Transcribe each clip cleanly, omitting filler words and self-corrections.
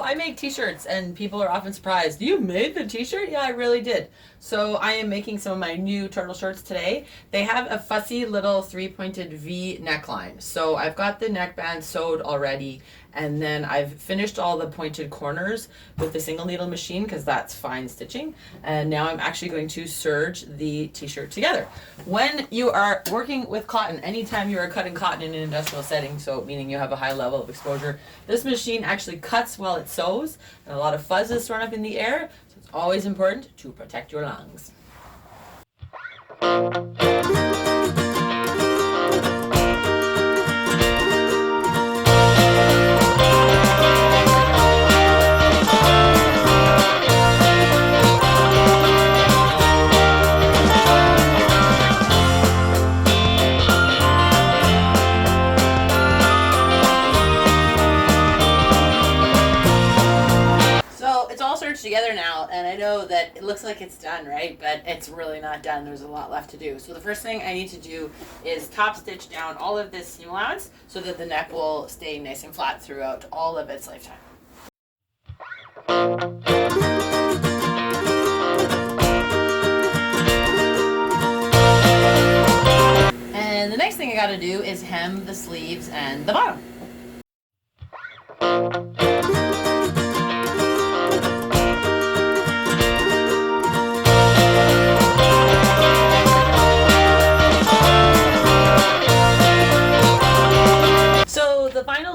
I make t-shirts and people are often surprised. You made the t-shirt? Yeah, I really did. So I am making some of my new turtle shirts today. They have a fussy little three-pointed V neckline. So I've got the neckband sewed already, and then I've finished all the pointed corners with the single needle machine because that's fine stitching. And now I'm actually going to serge the t-shirt together. When you are working with cotton, anytime you are cutting cotton in an industrial setting, so meaning you have a high level of exposure, this machine actually cuts while it sews, and a lot of fuzz is thrown up in the air. So it's always important to protect your lungs. Together now, and I know that it looks like it's done, right? But it's really not done. There's a lot left to do. So the first thing I need to do is top stitch down all of this seam allowance so that the neck will stay nice and flat throughout all of its lifetime. And the next thing I got to do is hem the sleeves and the bottom.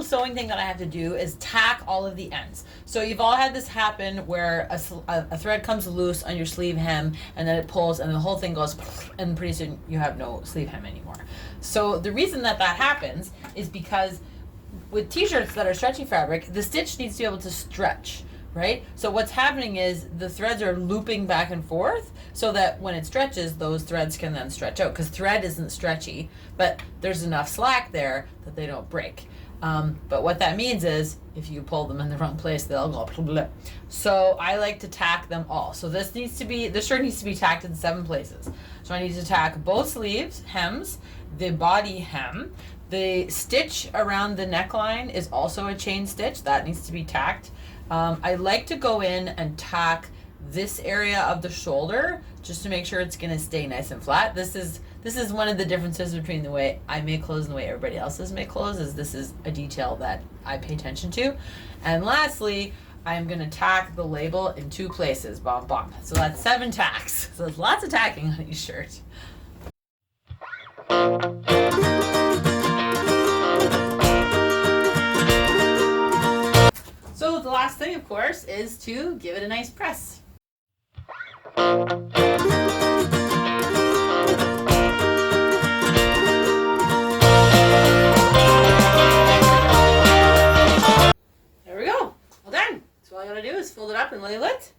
Sewing thing that I have to do is tack all of the ends. So you've all had this happen where a thread comes loose on your sleeve hem and then it pulls and the whole thing goes and pretty soon you have no sleeve hem anymore. So the reason that happens is because with t-shirts that are stretchy fabric, the stitch needs to be able to stretch, right? So what's happening is the threads are looping back and forth so that when it stretches, those threads can then stretch out, because thread isn't stretchy, but there's enough slack there that they don't break. But what that means is if you pull them in the wrong place, they'll go blah, blah. So I like to tack them all. So this shirt needs to be tacked in 7 places. So I need to tack both sleeves, hems, the body hem. The stitch around the neckline is also a chain stitch. That needs to be tacked. I like to go in and tack this area of the shoulder just to make sure it's going to stay nice and flat. This is one of the differences between the way I make clothes and the way everybody else's make clothes, is this is a detail that I pay attention to. And lastly, I'm going to tack the label in 2 places. Bom, bom. So that's 7 tacks. So there's lots of tacking on each shirt. So the last thing, of course, is to give it a nice press. All I gotta do is fold it up and label it.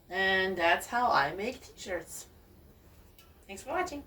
And that's how I make t-shirts. Thanks for watching.